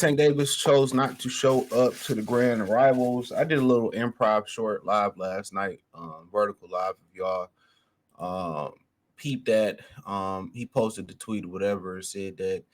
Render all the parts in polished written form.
Tank Davis chose not to show up to the grand arrivals. I did a little improv short live last night, vertical live. If y'all peeped that, he posted the tweet or whatever, said that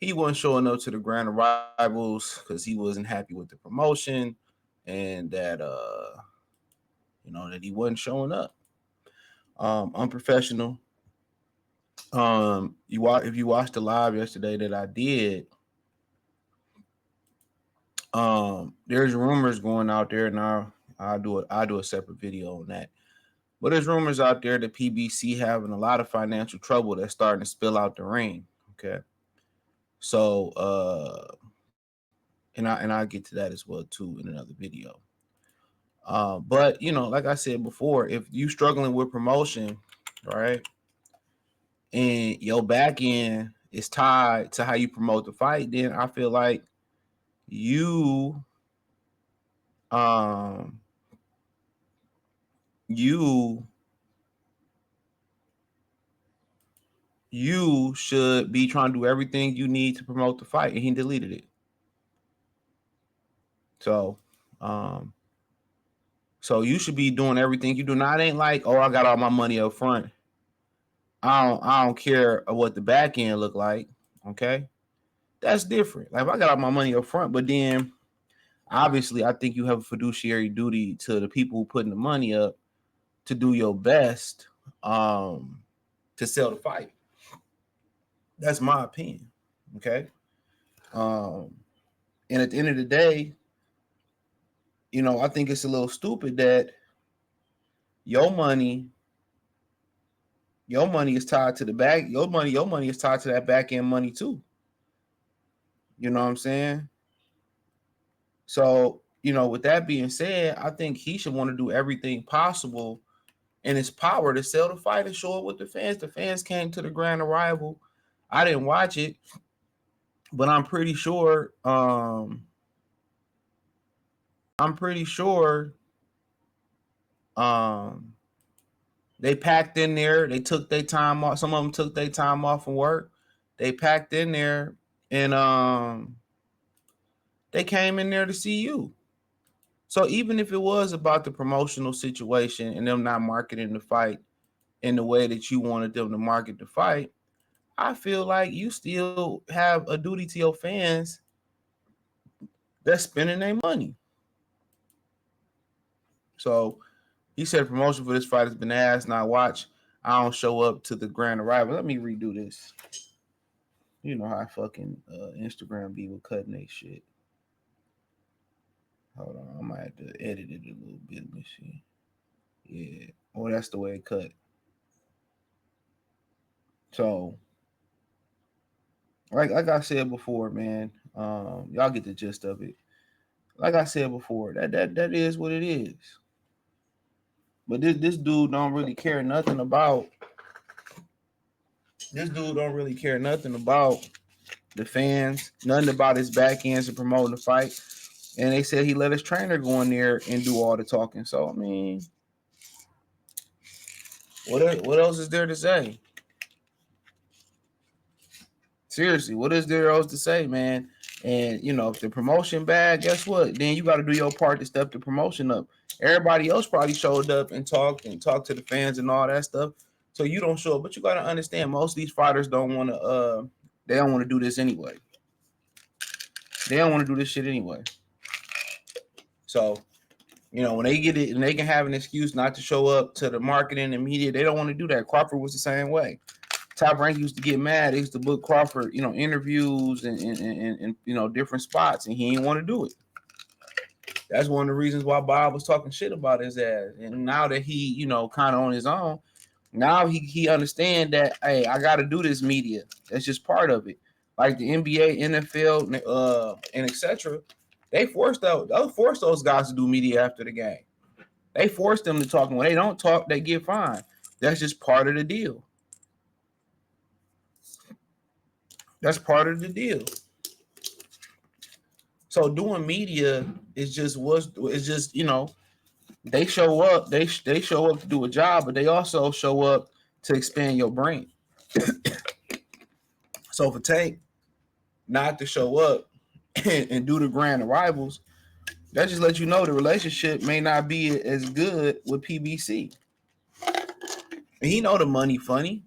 he wasn't showing up to the grand arrivals because he wasn't happy with the promotion, and that that he wasn't showing up. Unprofessional. If you watched the live yesterday that I did, there's rumors going out there now. I'll do a separate video on that. But there's rumors out there that PBC having a lot of financial trouble that's starting to spill out the ring. Okay. So and I'll get to that as well too in another video. But like I said before, if you struggling with promotion, right, and your back end is tied to how you promote the fight, then I feel like you you should be trying to do everything you need to promote the fight, and he deleted it. So you should be doing everything you do. Now, it ain't like, oh, I got all my money up front. I don't care what the back end look like. Okay, that's different. Like, if I got all my money up front, but then obviously I think you have a fiduciary duty to the people who putting the money up to do your best to sell the fight. That's my opinion. Okay. And at the end of the day, I think it's a little stupid that your money is tied to the back. Your money is tied to that back end money too. You know what I'm saying? So, with that being said, I think he should want to do everything possible in his power to sell the fight and show it with the fans. The fans came to the grand arrival. I didn't watch it, but I'm pretty sure they packed in there. They took their time off. Some of them took their time off from work. They packed in there, and they came in there to see you. So even if it was about the promotional situation and them not marketing the fight in the way that you wanted them to market the fight, I feel like you still have a duty to your fans that's spending their money. So he said promotion for this fight has been asked. Now watch, I don't show up to the grand arrival. Let me redo this. You know how fucking Instagram be with cutting they shit. Hold on, I might have to edit it a little bit. Let me see. Yeah. Oh, that's the way it cut. So, like I said before, man, y'all get the gist of it. Like I said before, that is what it is. But this dude don't really care nothing about. This dude don't really care nothing about the fans, nothing about his back ends and promoting the fight. And they said he let his trainer go in there and do all the talking. So, I mean, what else is there to say? Seriously, what is there else to say, man? And, if the promotion bad, guess what? Then you got to do your part to step the promotion up. Everybody else probably showed up and talked to the fans and all that stuff. So you don't show up. But you got to understand, most of these fighters don't want to they don't want to do this anyway. They don't want to do this shit anyway. So, when they get it and they can have an excuse not to show up to the marketing and media, they don't want to do that. Crawford was the same way. Top Rank used to get mad. They used to book Crawford, interviews and different spots, and he didn't want to do it. That's one of the reasons why Bob was talking shit about his ass. And now that he, kind of on his own, now he understand that, hey, I got to do this media. That's just part of it. Like the NBA, NFL, and etc. They forced those guys to do media after the game. They forced them to talk. And when they don't talk, they get fined. That's just part of the deal. That's part of the deal. So doing media is just they show up. They show up to do a job, but they also show up to expand your brain. So for Tank not to show up and do the grand arrivals, that just lets you know the relationship may not be as good with PBC. And he know the money funny.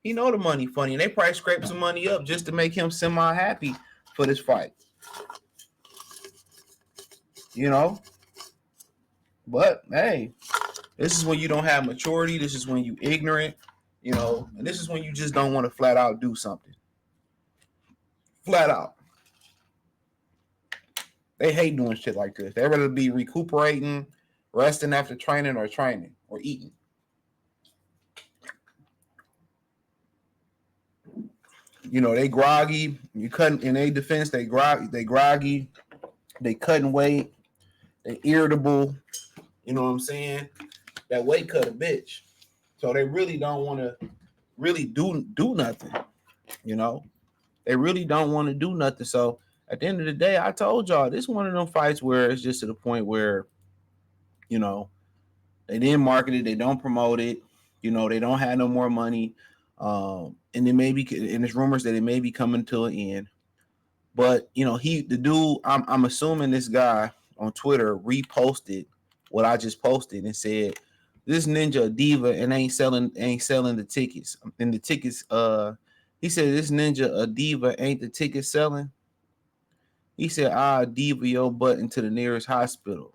He know the money funny, and they probably scrape some money up just to make him semi happy for this fight. You know, but hey, this is when you don't have maturity. This is when you ignorant. You know, and this is when you just don't want to flat out do something. Flat out. They hate doing shit like this. They rather be recuperating, resting after training, or eating. You know, they groggy. You cutting in their defense. They groggy. They cutting weight. They irritable. You know what I'm saying? That weight cut a bitch. So they really don't want to really do nothing. You know, they really don't want to do nothing. So at the end of the day, I told y'all this is one of them fights where it's just to the point where, you know, they didn't market it, they don't promote it. You know, they don't have no more money. And it may be, and there's rumors that it may be coming to an end. But you know, the dude, I'm assuming this guy on Twitter reposted what I just posted and said, "This ninja a diva and ain't selling the tickets." And the tickets, he said, "This ninja a diva, ain't the tickets selling?" He said, "I'll diva your butt into the nearest hospital."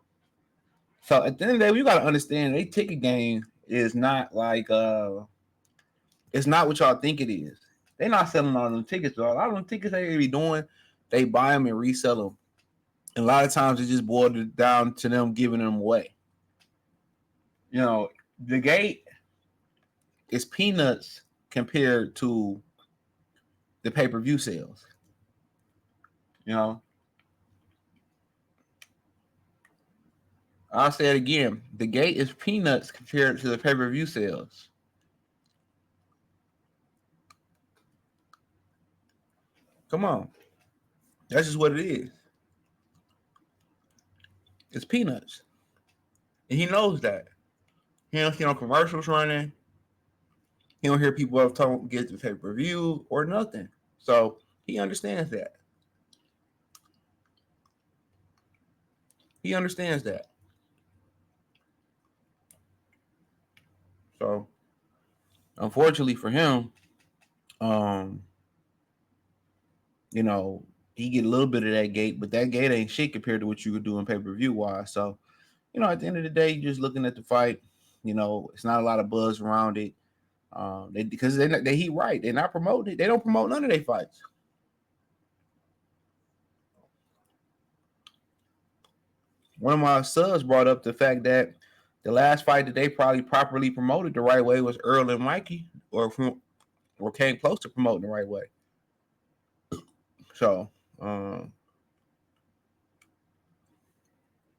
So at the end of the day, you gotta understand, they ticket game is not like it's not what y'all think it is. They're not selling all them tickets. A lot of them tickets they be doing, they buy them and resell them. And a lot of times it just boiled down to them giving them away. You know, the gate is peanuts compared to the pay-per-view sales. You know, I'll say it again. The gate is peanuts compared to the pay-per-view sales. Come on. That's just what it is. It's peanuts. And he knows that. He don't see no commercials running. He don't hear people talking get the pay-per-view or nothing. So he understands that. He understands that. So unfortunately for him, um, you know, he get a little bit of that gate, but that gate ain't shit compared to what you could do in pay-per-view wise. So, you know, at the end of the day, you're just looking at the fight. You know, it's not a lot of buzz around it. Because he right. They're not promoting it. They don't promote none of their fights. One of my subs brought up the fact that the last fight that they probably properly promoted the right way was Earl and Mikey, or came close to promoting the right way. So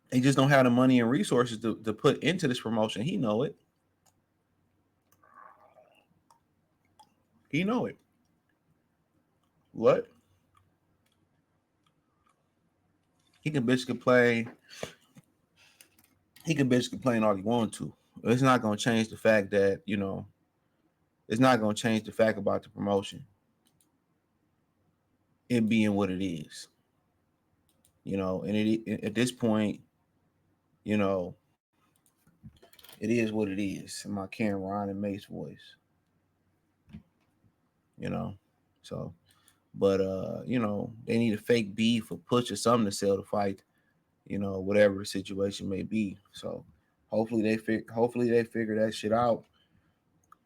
they just don't have the money and resources to put into this promotion. He know it. He know it. What? He can bitch complain. He can bitch complain all he wants to. It's not gonna change the fact that, you know, it's not gonna change the fact about the promotion. It being what it is. You know, and at this point, you know, it is what it is. In my Karen Ron and Mace voice. You know. So but you know, they need a fake beef or push or something to sell the fight, you know, whatever the situation may be. So hopefully they figure that shit out.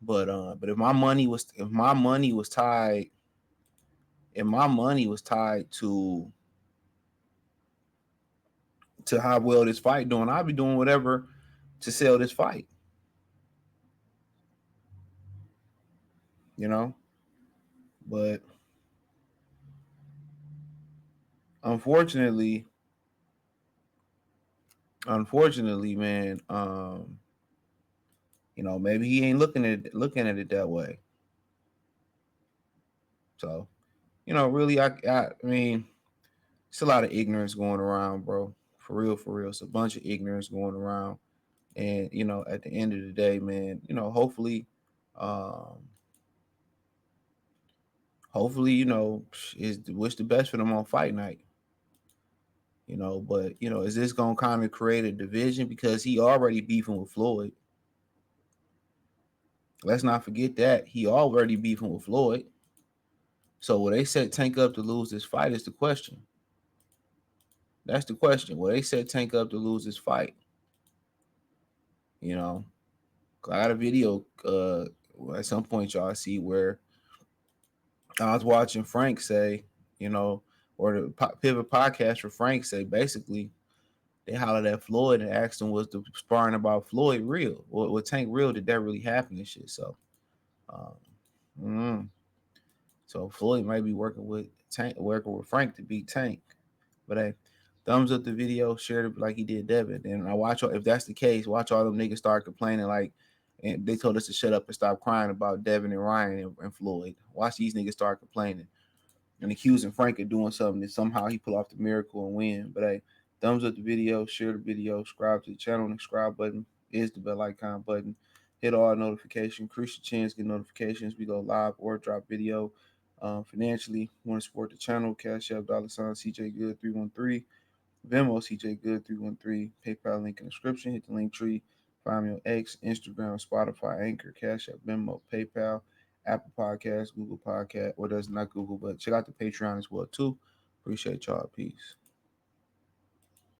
But if my money was tied to how well this fight doing, I'd be doing whatever to sell this fight. You know? But unfortunately, man, you know, maybe he ain't looking at it that way. So, you know, really, I mean, it's a lot of ignorance going around, bro. For real, for real. It's a bunch of ignorance going around. And, you know, at the end of the day, man, you know, hopefully hopefully, is wish the best for them on fight night. But is this gonna kind of create a division because he already beefing with Floyd? Let's not forget that he already beefing with Floyd. So will they set Tank up to lose this fight is the question. That's the question. Will they set Tank up to lose this fight? You know, I got a video at some point y'all see where I was watching Frank say, you know, or the Pivot podcast for Frank say basically they hollered at Floyd and asked him was the sparring about Floyd real? Or Tank real? Did that really happen and shit? So, um, mm, so Floyd might be working with Frank to beat Tank. But hey, thumbs up the video, share it like he did Devin. And I watch if that's the case, watch all them niggas start complaining like, and they told us to shut up and stop crying about Devin and Ryan and Floyd. Watch these niggas start complaining and accusing Frank of doing something that somehow he pull off the miracle and win. But hey, thumbs up the video, share the video, subscribe to the channel. And the subscribe button is the bell icon button. Hit all notifications, increase your chance, get notifications. We go live or drop video. Financially, want to support the channel? Cash App $ CJ Good 313, Venmo CJ Good 313, PayPal link in the description. Hit the link tree. Find me on X, Instagram, Spotify, Anchor, Cash App, Venmo, PayPal, Apple Podcasts, Google Podcast, or does not Google, but check out the Patreon as well too. Appreciate y'all. Peace.